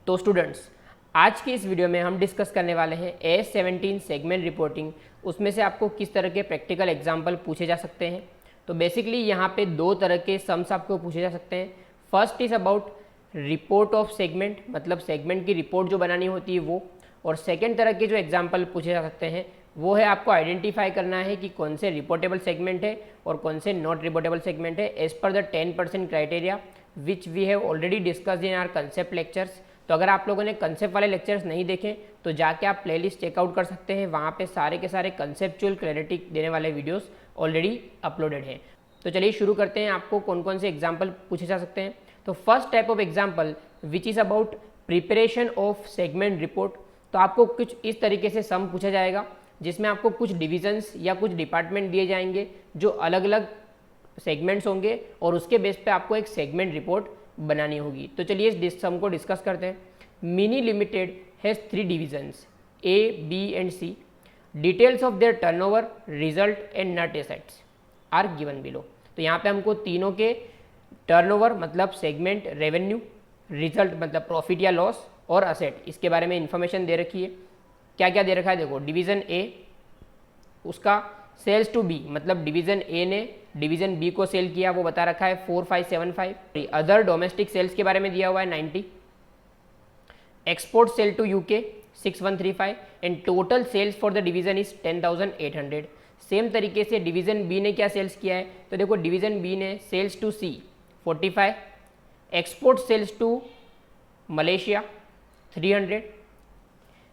तो स्टूडेंट्स, आज की इस वीडियो में हम डिस्कस करने वाले हैं AS17 सेगमेंट रिपोर्टिंग। उसमें से आपको किस तरह के प्रैक्टिकल एग्जाम्पल पूछे जा सकते हैं। तो बेसिकली यहाँ पे दो तरह के सम्स आपको पूछे जा सकते हैं। First is about report of segment, मतलब सेगमेंट की रिपोर्ट जो बनानी होती है वो। और सेकेंड तरह के जो एग्जाम्पल पूछे जा सकते हैं वो है आपको आइडेंटिफाई करना है कि कौन से रिपोर्टेबल सेगमेंट है और कौन से नॉट रिपोर्टेबल सेगमेंट है as per the 10% criteria which we have already discussed in our concept lectures. तो अगर आप लोगों ने कंसेप्ट वाले लेक्चर्स नहीं देखे तो जाके आप प्लेलिस्ट चेकआउट कर सकते हैं, वहाँ पे सारे के सारे कंसेप्चुअल क्लैरिटी देने वाले वीडियोस ऑलरेडी अपलोडेड हैं। तो चलिए शुरू करते हैं, आपको कौन कौन से एग्जाम्पल पूछे जा सकते हैं। तो first type of example which is about preparation of segment report. तो आपको कुछ इस तरीके से सम पूछा जाएगा जिसमें आपको कुछ डिविजन्स या कुछ डिपार्टमेंट दिए जाएंगे जो अलग अलग सेगमेंट्स होंगे और उसके बेस पे आपको एक सेगमेंट रिपोर्ट बनानी होगी। तो चलिए इस सम को डिस्कस करते हैं। Mini Limited has 3 divisions A, B and C। Details of their turnover, result and net assets are given below. तो यहाँ पे हमको तीनों के टर्नओवर मतलब सेगमेंट रेवेन्यू, रिजल्ट मतलब प्रॉफिट या लॉस और असेट, इसके बारे में इंफॉर्मेशन दे रखी है। क्या क्या दे रखा है देखो, डिवीज़न A उसका सेल्स टू बी, मतलब डिवीज़न A ने डिवीज़न B को सेल किया, वो बता रखा है 4575। अदर डोमेस्टिक सेल्स के बारे में दिया हुआ है 90। Export sale to UK 6135 and total sales for the division is 10,800। Same तरीके से डिवीज़न B ने क्या सेल्स किया है, तो देखो डिवीज़न B ने sales to C 45, export sales to Malaysia 300।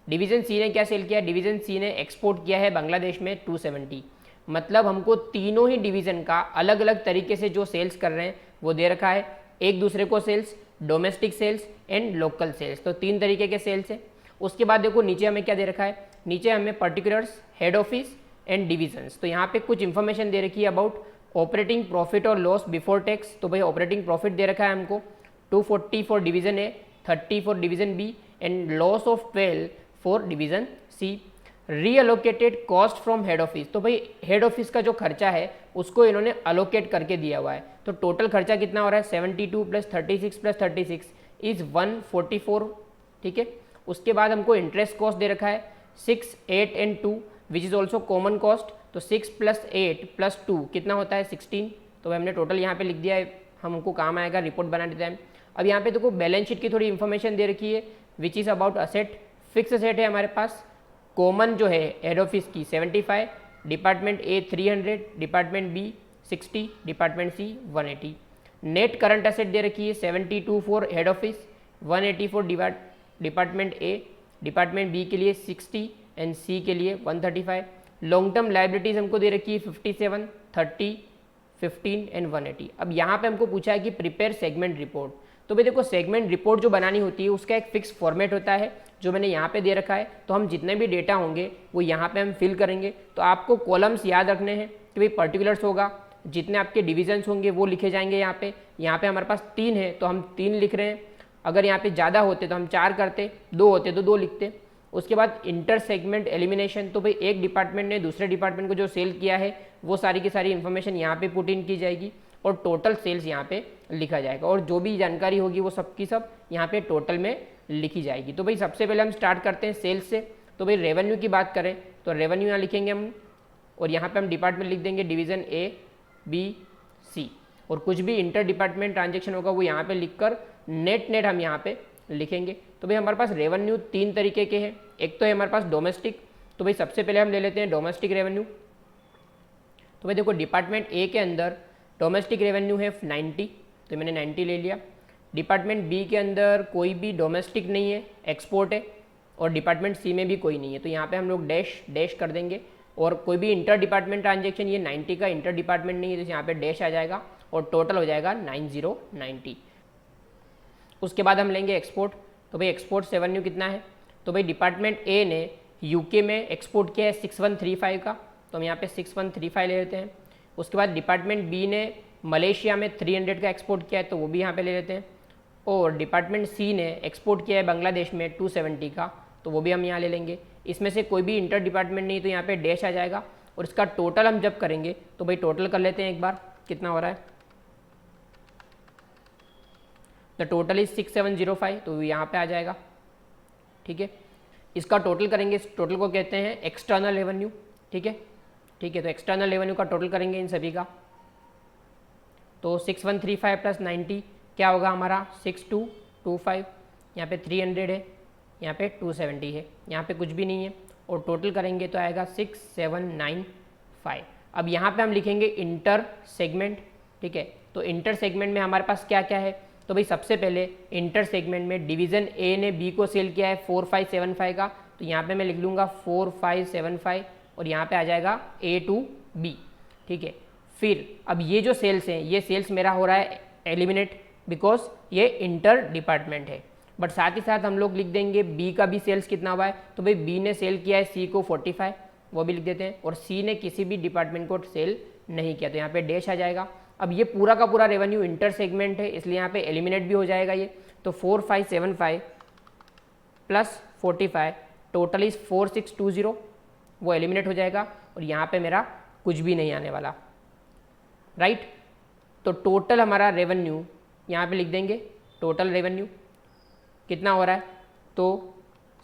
Division C ने क्या सेल किया, डिवीज़न C ने एक्सपोर्ट किया है बांग्लादेश में 270। मतलब हमको तीनों ही डिवीज़न का अलग अलग तरीके से जो सेल्स कर रहे हैं वो दे रखा है, एक दूसरे को sales, domestic sales and local sales. तो 3 तरीके के सेल्स है। उसके बाद देखो नीचे हमें क्या दे रखा है, नीचे हमें particulars, head office and divisions. तो यहाँ पे कुछ इंफॉर्मेशन दे रखी है अबाउट ऑपरेटिंग प्रॉफिट और लॉस बिफोर टैक्स। तो भाई ऑपरेटिंग प्रॉफिट दे रखा है हमको 240 for division A, 30 for division B and loss of 12 for division C। Reallocated cost from head office. तो भाई हेड ऑफिस का जो खर्चा है उसको इन्होंने अलोकेट करके दिया हुआ है। तो टोटल खर्चा कितना हो रहा है, 72 + 36 + 36 इज 144। ठीक है। उसके बाद हमको इंटरेस्ट कॉस्ट दे रखा है 6, 8 and 2 which is also common cost. तो 6 + 8 + 2 कितना होता है 16। तो हमने टोटल यहाँ पे लिख दिया है, हमको काम आएगा रिपोर्ट बनाने टाइम। अब यहाँ पे देखो बैलेंस शीट की थोड़ी इन्फॉर्मेशन दे रखी है which is about asset. Fix asset है हमारे पास, कॉमन जो है हेड ऑफिस की 75, department A 300, department B 60, department C 180। Net current asset दे रखी है 72 for head office, 180 for department A, department B के लिए 60 एंड C के लिए 135। लॉन्ग टर्म लाइबिलिटीज हमको दे रखी है 57, 30, 15 एंड 180। अब यहाँ पे हमको पूछा है कि प्रिपेयर सेगमेंट रिपोर्ट। तो भाई देखो सेगमेंट रिपोर्ट जो बनानी होती है उसका एक फिक्स फॉर्मेट होता है जो मैंने यहाँ पे दे रखा है। तो हम जितने भी डेटा होंगे वो यहाँ पे हम फिल करेंगे। तो आपको कॉलम्स याद रखने हैं कि भाई पर्टिकुलर्स होगा, जितने आपके डिविजन्स होंगे वो लिखे जाएंगे यहाँ पे। यहाँ पे हमारे पास 3 है तो हम 3 लिख रहे हैं। अगर यहाँ पे ज़्यादा होते तो हम 4 करते, 2 होते तो 2 लिखते। उसके बाद इंटर सेगमेंट एलिमिनेशन। तो भाई एक डिपार्टमेंट ने दूसरे डिपार्टमेंट को जो सेल किया है वो सारी की सारी इन्फॉर्मेशन यहाँ पे पुट इन की जाएगी और टोटल सेल्स यहाँ पे लिखा जाएगा और जो भी जानकारी होगी वो सब की सब यहाँ पे टोटल में लिखी जाएगी। तो भाई सबसे पहले हम स्टार्ट करते हैं सेल्स से। तो भाई रेवेन्यू की बात करें तो रेवेन्यू यहाँ लिखेंगे हम और यहाँ पे हम डिपार्टमेंट लिख देंगे डिवीज़न A, B, C और कुछ भी इंटर डिपार्टमेंट ट्रांजेक्शन होगा वो यहाँ पे लिखकर नेट हम यहाँ पे लिखेंगे। तो भाई हमारे पास रेवेन्यू 3 तरीके के हैं। एक तो है हमारे पास डोमेस्टिक। तो भाई सबसे पहले हम ले लेते हैं डोमेस्टिक रेवेन्यू। तो भाई देखो डिपार्टमेंट A के अंदर डोमेस्टिक रेवेन्यू है 90, तो मैंने 90 ले लिया। डिपार्टमेंट B के अंदर कोई भी डोमेस्टिक नहीं है, एक्सपोर्ट है। और डिपार्टमेंट C में भी कोई नहीं है, तो यहाँ पे हम लोग डैश कर देंगे। और कोई भी इंटर डिपार्टमेंट ट्रांजेक्शन, ये 90 का इंटर डिपार्टमेंट नहीं है तो यहाँ पे डैश आ जाएगा और टोटल हो जाएगा 9090। उसके बाद हम लेंगे एक्सपोर्ट। तो भाई एक्सपोर्ट से रेवेन्यू कितना है, तो भाई डिपार्टमेंट A ने UK में एक्सपोर्ट किया है 6135 का, तो हम यहाँ पे 6135 ले लेते हैं। उसके बाद डिपार्टमेंट B ने मलेशिया में 300 का एक्सपोर्ट किया है तो वो भी यहाँ पे ले लेते हैं। और डिपार्टमेंट C ने एक्सपोर्ट किया है बांग्लादेश में 270 का, तो वो भी हम यहाँ ले लेंगे। इसमें से कोई भी इंटर डिपार्टमेंट नहीं तो यहाँ पे डैश आ जाएगा और इसका टोटल हम जब करेंगे तो भाई टोटल कर लेते हैं एक बार कितना हो रहा है। द टोटल इज 6705, तो यहाँ पे आ जाएगा। ठीक है, इसका टोटल करेंगे, इस टोटल को कहते हैं एक्सटर्नल रेवेन्यू। ठीक है, ठीक है, तो एक्सटर्नल रेवेन्यू का टोटल करेंगे इन सभी का, तो 6135 प्लस 90 क्या होगा हमारा 6225, यहाँ पे 300 है, यहाँ पे 270 है, यहाँ पे कुछ भी नहीं है, और टोटल करेंगे तो आएगा 6795। अब यहाँ पे हम लिखेंगे इंटर सेगमेंट। ठीक है, तो इंटर सेगमेंट में हमारे पास क्या क्या है, तो भाई सबसे पहले इंटर सेगमेंट में डिवीज़न ए ने बी को सेल किया है 4575 का, तो यहाँ पे मैं लिख लूँगा 4575 और यहाँ पे आ जाएगा ए टू बी। ठीक है, फिर अब ये जो सेल्स हैं, ये सेल्स मेरा हो रहा है एलिमिनेट बिकॉज ये इंटर डिपार्टमेंट है, बट साथ ही साथ हम लोग लिख देंगे बी का भी सेल्स कितना हुआ है, तो भाई बी ने सेल किया है सी को 45, वो भी लिख देते हैं, और सी ने किसी भी डिपार्टमेंट को सेल नहीं किया, तो यहाँ पे डैश आ जाएगा। अब ये पूरा का पूरा रेवेन्यू इंटर सेगमेंट है, इसलिए यहाँ पे एलिमिनेट भी हो जाएगा ये, तो 4575 प्लस 45 टोटल इज 4620, वो एलिमिनेट हो जाएगा, और यहाँ पे मेरा कुछ भी नहीं आने वाला, राइट। तो टोटल हमारा रेवेन्यू यहाँ पे लिख देंगे, टोटल रेवेन्यू कितना हो रहा है, तो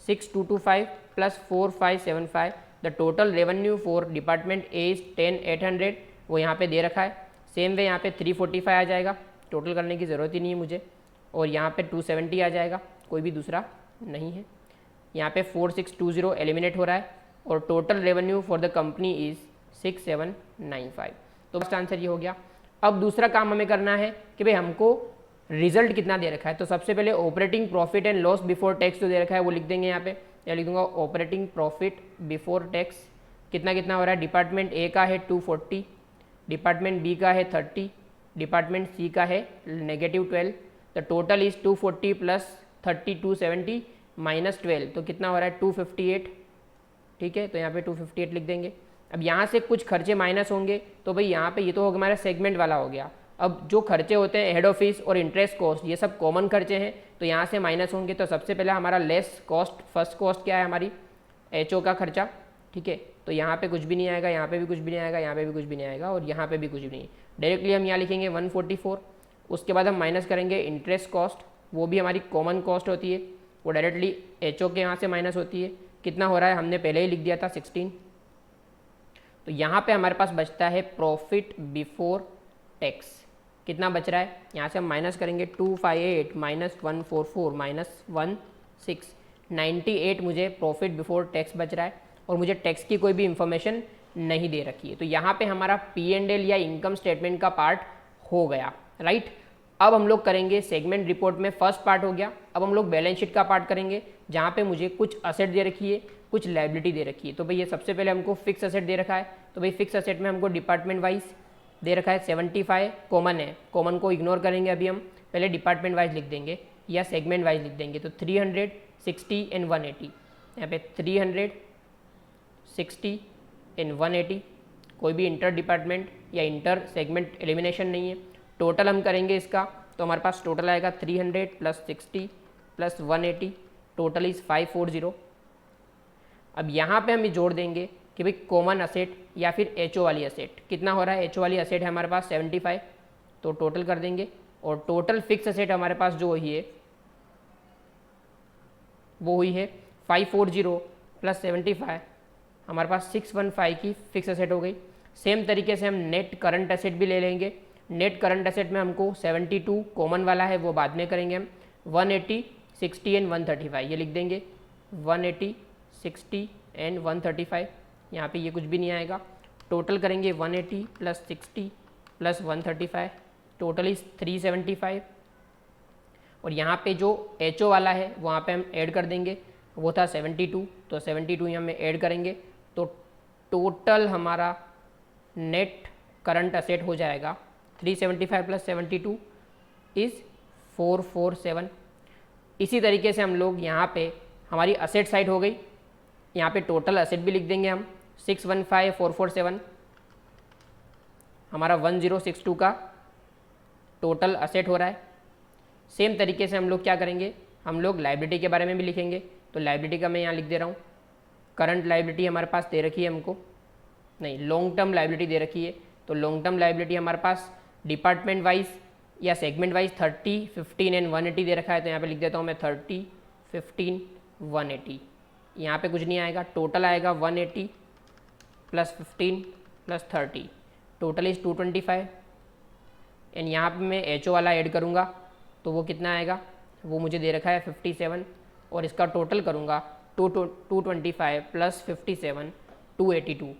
6225 plus 4575, the total revenue for department A is 10800, वो यहाँ पे दे रखा है। सेम वे यहाँ पे 345 आ जाएगा, टोटल करने की ज़रूरत ही नहीं है मुझे, और यहाँ पे 270 आ जाएगा, कोई भी दूसरा नहीं है। यहाँ पे 4620 एलिमिनेट हो रहा है, और total revenue for the company is 6795। तो फर्स्ट आंसर ये हो गया। अब दूसरा काम हमें करना है कि भाई हमको रिजल्ट कितना दे रखा है, तो सबसे पहले operating profit and loss before tax जो दे रखा है वो लिख देंगे यहाँ पे, या लिख दूंगा ऑपरेटिंग प्रॉफिट बिफोर टैक्स कितना कितना हो रहा है। डिपार्टमेंट ए का है 240, डिपार्टमेंट बी का है 30, डिपार्टमेंट सी का है -12, the total is 240 plus 30 270 minus 12, तो कितना हो रहा है 258। ठीक है, तो यहाँ पे 258 लिख देंगे। अब यहाँ से कुछ खर्चे माइनस होंगे, तो भाई यहाँ पे ये तो हमारा सेगमेंट वाला हो गया। अब जो खर्चे होते हैं हेड ऑफिस और इंटरेस्ट कॉस्ट, ये सब कॉमन खर्चे हैं, तो यहाँ से माइनस होंगे। तो सबसे पहले हमारा लेस कॉस्ट, फर्स्ट कॉस्ट क्या है हमारी एचओ का खर्चा। ठीक है, तो यहाँ पे कुछ भी नहीं आएगा, यहाँ पे भी कुछ भी नहीं आएगा, यहाँ पे भी कुछ भी नहीं आएगा, और यहाँ पे भी कुछ भी नहीं। डायरेक्टली हम यहाँ लिखेंगे 144। उसके बाद हम माइनस करेंगे इंटरेस्ट कॉस्ट, वो भी हमारी कॉमन कॉस्ट होती है, वो डायरेक्टली एचओ के यहाँ से माइनस होती है। कितना हो रहा है हमने पहले ही लिख दिया था 16। तो यहाँ पे हमारे पास बचता है प्रॉफिट बिफोर टैक्स, कितना बच रहा है, यहाँ से हम माइनस करेंगे 258 माइनस 144 माइनस 98 मुझे प्रॉफिट बिफोर टैक्स बच रहा है, और मुझे टैक्स की कोई भी इंफॉर्मेशन नहीं दे रखी है। तो यहाँ पे हमारा P&L या इनकम स्टेटमेंट का पार्ट हो गया, राइट। अब हम लोग करेंगे सेगमेंट रिपोर्ट में फर्स्ट पार्ट हो गया। अब हम लोग बैलेंस शीट का पार्ट करेंगे, जहाँ पे मुझे कुछ असेट दे रखी है, कुछ लायबिलिटी दे रखी है। तो भाई ये सबसे पहले हमको फिक्स असेट दे रखा है, तो भाई फिक्स असेट में हमको डिपार्टमेंट वाइज दे रखा है 75 कॉमन है, कॉमन को इग्नोर करेंगे अभी हम, पहले डिपार्टमेंट वाइज लिख देंगे या सेगमेंट वाइज लिख देंगे। तो 300, 60 एंड 180, यहाँ पे 300, 60 एंड 180, कोई भी इंटर डिपार्टमेंट या इंटर सेगमेंट एलिमिनेशन नहीं है। टोटल हम करेंगे इसका, तो हमारे पास टोटल आएगा 300 प्लस 60 प्लस 180, टोटल इज़ 540। अब यहाँ पे हम ये जोड़ देंगे कि भाई कॉमन असेट या फिर एचओ वाली असेट कितना हो रहा है। एचओ वाली असेट है हमारे पास 75, तो टोटल कर देंगे, और टोटल फिक्स असेट हमारे पास जो हुई है वो हुई है 540 प्लस 75, हमारे पास 615 की फिक्स असेट हो गई। सेम तरीके से हम नेट करंट असेट भी ले लेंगे। नेट करंट असेट में हमको 72 कॉमन वाला है, वो बाद में करेंगे हम। 180, 60 एंड 135 ये लिख देंगे, 180, 60 एंड 135, यहाँ पे ये कुछ भी नहीं आएगा। टोटल करेंगे 180 प्लस 60 प्लस 135, टोटल इज 375, और यहाँ पे जो एचओ वाला है वहाँ पे हम ऐड कर देंगे, वो था 72, तो 72 यहाँ में ऐड करेंगे, तो टोटल हमारा नेट करंट असेट हो जाएगा 375 प्लस 72 इज़ 447। इसी तरीके से हम लोग यहाँ पे हमारी असेट साइड हो गई, यहाँ पे टोटल असेट भी लिख देंगे हम 615447, हमारा 1062 का टोटल असेट हो रहा है। सेम तरीके से हम लोग क्या करेंगे, हम लोग लाइबिलिटी के बारे में भी लिखेंगे। तो लाइबिलिटी का मैं यहाँ लिख दे रहा हूँ, करंट लाइबिलिटी हमारे पास दे रखी है हमको, नहीं लॉन्ग टर्म लाइबिलिटी दे रखी है। तो लॉन्ग टर्म लाइबिलिटी हमारे पास डिपार्टमेंट वाइज या सेगमेंट वाइज 30, 15 एंड 180 दे रखा है, तो यहाँ पे लिख देता हूँ मैं 30, 15, 180। यहाँ पे कुछ नहीं आएगा, टोटल आएगा 180 plus 15 plus 30, total is 225। And यहाँ पे मैं एचओ वाला ऐड करूँगा तो वो कितना आएगा, वो मुझे दे रखा है 57, और इसका टोटल करूँगा 225 प्लस 57 282।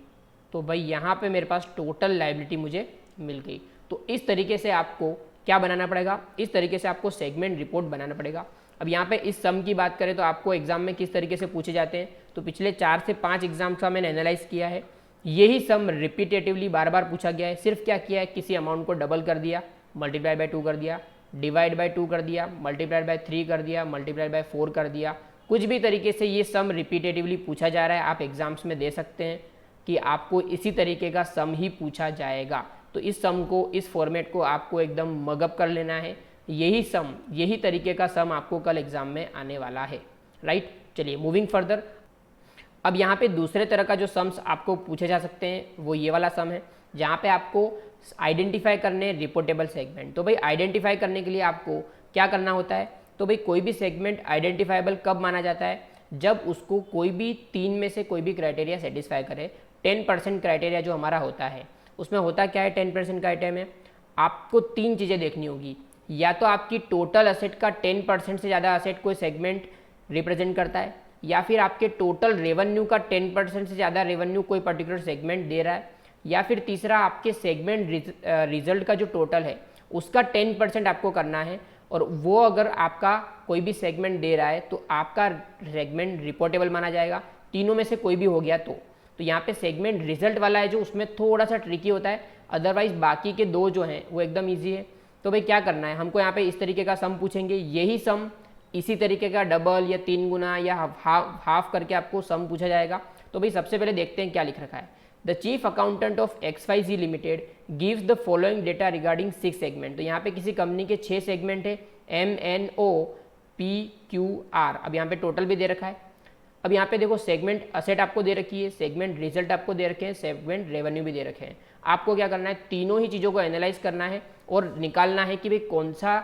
तो भाई यहाँ पे मेरे पास टोटल लायबिलिटी मुझे मिल गई। तो इस तरीके से आपको क्या बनाना पड़ेगा, इस तरीके से आपको सेगमेंट रिपोर्ट बनाना पड़ेगा। अब यहाँ पे इस सम की बात करें तो आपको एग्जाम में किस तरीके से पूछे जाते हैं, तो पिछले 4 से 5 एग्जाम्स का मैंने एनालाइज किया है, यही सम रिपीटेटिवली बार बार पूछा गया है। सिर्फ क्या किया है, किसी अमाउंट को डबल कर दिया, मल्टीप्लाई बाय 2 कर दिया, डिवाइड बाय 2 कर दिया, मल्टीप्लाइड बाय 3 कर दिया, मल्टीप्लाइड बाय 4 कर दिया। कुछ भी तरीके से ये सम रिपीटेटिवली पूछा जा रहा है, आप एग्जाम्स में दे सकते हैं कि आपको इसी तरीके का सम ही पूछा जाएगा। तो इस सम को, इस फॉर्मेट को आपको एकदम मगअप कर लेना है। यही सम, यही तरीके का सम आपको कल एग्जाम में आने वाला है, राइट। चलिए मूविंग फर्दर। अब यहाँ पे दूसरे तरह का जो सम्स आपको पूछे जा सकते हैं वो ये वाला सम है, जहाँ पे आपको आइडेंटिफाई करने रिपोर्टेबल सेगमेंट। तो भाई आइडेंटिफाई करने के लिए आपको क्या करना होता है, तो भाई कोई भी सेगमेंट आइडेंटिफाइबल कब माना जाता है, जब उसको कोई भी 3 में से कोई भी क्राइटेरिया सेटिस्फाई करे। 10% क्राइटेरिया जो हमारा होता है उसमें होता क्या है, 10% क्राइटेरिया में आपको 3 चीज़ें देखनी होगी। या तो आपकी टोटल असेट का 10% से ज़्यादा असेट कोई सेगमेंट रिप्रेजेंट करता है, या फिर आपके टोटल रेवेन्यू का 10% से ज़्यादा रेवेन्यू कोई पर्टिकुलर सेगमेंट दे रहा है, या फिर तीसरा आपके सेगमेंट रिजल्ट का जो टोटल है उसका 10% आपको करना है, और वो अगर आपका कोई भी सेगमेंट दे रहा है तो आपका सेगमेंट रिपोर्टेबल माना जाएगा। तीनों में से कोई भी हो गया तो यहाँ पे सेगमेंट रिजल्ट वाला है जो उसमें थोड़ा सा ट्रिकी होता है, अदरवाइज बाकी के 2 जो हैं वो एकदम ईजी है। तो भाई क्या करना है, हमको यहाँ पे इस तरीके का सम पूछेंगे, यही सम इसी तरीके का डबल या 3 गुना या हाफ करके आपको सम पूछा जाएगा। तो भाई सबसे पहले देखते हैं क्या लिख रखा है। The chief accountant of XYZ limited gives the following data regarding 6 segment. तो यहाँ पे किसी कंपनी के 6 सेगमेंट है, MNOPQR। अब यहाँ पे टोटल भी दे रखा है। अब यहाँ पे देखो सेगमेंट असेट आपको दे रखी है, सेगमेंट रिजल्ट आपको दे रखे हैं, सेगमेंट रेवेन्यू भी दे रखे हैं। आपको क्या करना है, तीनों ही चीज़ों को एनालाइज करना है और निकालना है कि भाई कौन सा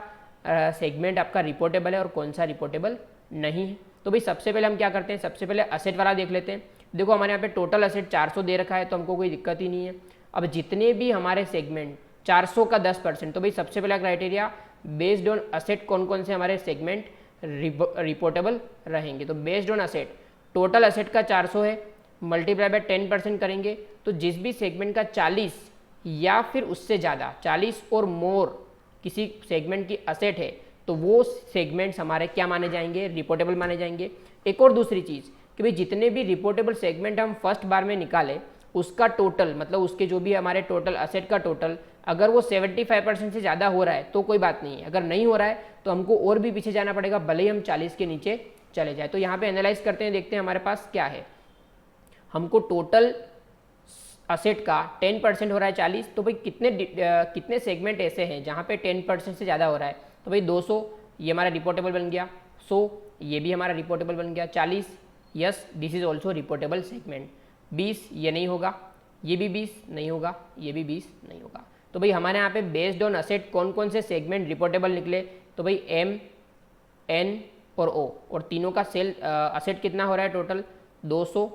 सेगमेंट आपका रिपोर्टेबल है और कौन सा रिपोर्टेबल नहीं है। तो भाई सबसे पहले हम क्या करते हैं, सबसे पहले असेट वाला देख लेते हैं। देखो हमारे यहाँ पे टोटल असेट 400 दे रखा है, तो हमको कोई दिक्कत ही नहीं है। अब जितने भी हमारे सेगमेंट 400 का 10%, तो भाई सबसे पहला क्राइटेरिया बेस्ड ऑन असेट कौन कौन से हमारे सेगमेंट रिपोर्टेबल रहेंगे। तो based on asset, total asset का 400 है, मल्टीप्लाई बाय 10% करेंगे तो जिस भी सेगमेंट का 40 या फिर उससे ज़्यादा 40 और मोर किसी सेगमेंट की असेट है तो वो सेगमेंट्स हमारे क्या माने जाएंगे, रिपोर्टेबल माने जाएंगे। एक और दूसरी चीज़ कि भाई जितने भी रिपोर्टेबल सेगमेंट हम फर्स्ट बार में निकाले उसका टोटल, मतलब उसके जो भी हमारे टोटल असेट का टोटल, अगर वो 75% से ज़्यादा हो रहा है तो कोई बात नहीं है, अगर नहीं हो रहा है तो हमको और भी पीछे जाना पड़ेगा, भले ही हम 40 के नीचे चले जाए। तो यहाँ पे एनालाइज करते हैं, देखते हैं हमारे पास क्या है। हमको टोटल असेट का 10% हो रहा है 40, तो भाई कितने सेगमेंट ऐसे हैं जहाँ पे 10% से ज़्यादा हो रहा है। तो भाई 200 ये हमारा रिपोर्टेबल बन गया, 100 ये भी हमारा रिपोर्टेबल बन गया, 40 yes this is also reportable segment, 20 ये नहीं होगा, ये भी 20 नहीं होगा, ये भी 20 नहीं होगा। तो भाई हमारे यहाँ पे बेस्ड ऑन असेट कौन कौन से सेगमेंट रिपोर्टेबल निकले, तो भाई M, N और O, और तीनों का सेल असेट कितना हो रहा है total 200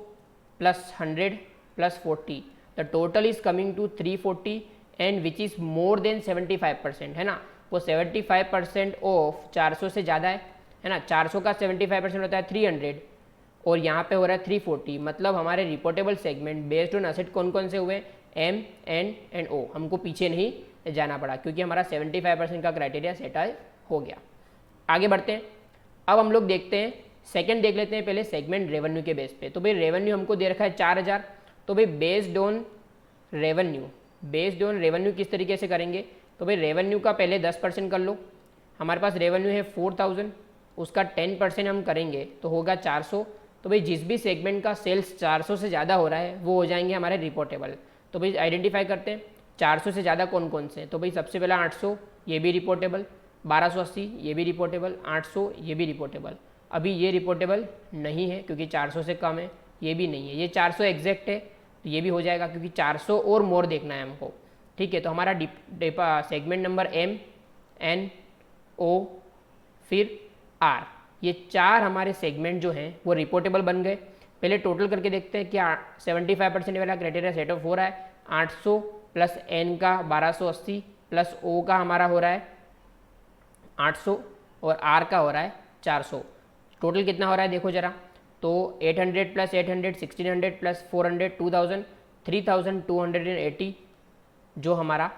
plus 100 plus 40, the total is coming to 340 and which is more than 75%, है ना। वो 75% ऑफ 400 से ज़्यादा है ना। 400 का 75% होता है 300 और यहाँ पे हो रहा है 340, मतलब हमारे reportable segment based on asset कौन कौन से हुए, M, N एंड O। हमको पीछे नहीं जाना पड़ा क्योंकि हमारा 75% का क्राइटेरिया सेट हो गया। आगे बढ़ते हैं। अब हम लोग देखते हैं, सेकंड देख लेते हैं पहले सेगमेंट रेवेन्यू के बेस पे। तो भाई रेवेन्यू हमको दे रखा है 4000, तो भाई बेस्ड ऑन रेवेन्यू किस तरीके से करेंगे, तो भाई रेवेन्यू का पहले 10% कर लो। हमारे पास रेवेन्यू है 4000, उसका 10% हम करेंगे तो होगा 400। तो भाई जिस भी सेगमेंट का सेल्स 400 से ज़्यादा हो रहा है वो हो जाएंगे हमारे रिपोर्टेबल। तो भाई आइडेंटिफाई करते हैं 400 से ज़्यादा कौन कौन से, तो भाई सबसे पहला 800 ये भी रिपोर्टेबल, 1280 ये भी रिपोर्टेबल, 800 ये भी रिपोर्टेबल। अभी ये रिपोर्टेबल नहीं है क्योंकि 400 से कम है, ये भी नहीं है। ये 400 एग्जैक्ट है तो ये भी हो जाएगा क्योंकि 400 और मोर देखना है हमको, ठीक है। तो हमारा segment number M, N O फिर आर, ये 4 हमारे सेगमेंट जो हैं वो रिपोर्टेबल बन गए। पहले टोटल करके देखते हैं क्या 75% वाला क्राइटेरिया सेट ऑफ हो रहा है। 800 प्लस एन का 1280 प्लस ओ का हमारा हो रहा है 800 और आर का हो रहा है 400। टोटल कितना हो रहा है देखो जरा, तो 800 प्लस 800 1600 प्लस 400 2000 3280, जो हमारा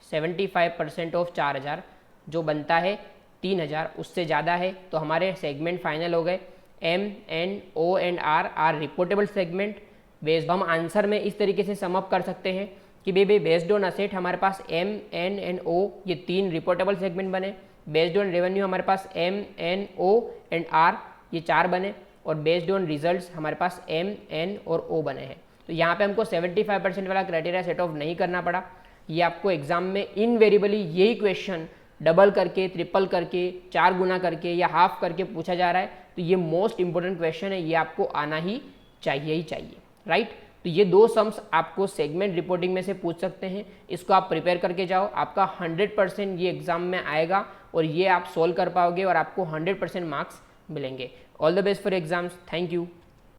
75% ऑफ 4000 जो बनता है 3000, उससे ज़्यादा है। तो हमारे सेगमेंट फाइनल हो गए। M N O and R R reportable segment. Based हम आंसर में इस तरीके से समअप कर सकते हैं कि बेबी बेस्ड ऑन असेट हमारे पास एम एन एंड ओ ये 3 रिपोर्टेबल सेगमेंट बने। बेस्ड ऑन रेवेन्यू हमारे पास M N O and R ये 4 बने, और बेस्ड ऑन रिजल्ट्स हमारे पास एम एन और ओ बने हैं। तो यहाँ पे हमको 75% वाला क्राइटेरिया सेट ऑफ नहीं करना पड़ा। ये आपको एग्जाम में इनवेरिएबली यही क्वेश्चन डबल करके, ट्रिपल करके, 4 गुना करके या हाफ करके पूछा जा रहा है। तो ये मोस्ट इंपॉर्टेंट क्वेश्चन है, ये आपको आना ही चाहिए, राइट। तो ये 2 सम्स आपको सेगमेंट रिपोर्टिंग में से पूछ सकते हैं। इसको आप प्रिपेयर करके जाओ, आपका 100% ये एग्जाम में आएगा और ये आप सोल्व कर पाओगे और आपको 100% मार्क्स मिलेंगे। All the best for exams. Thank you.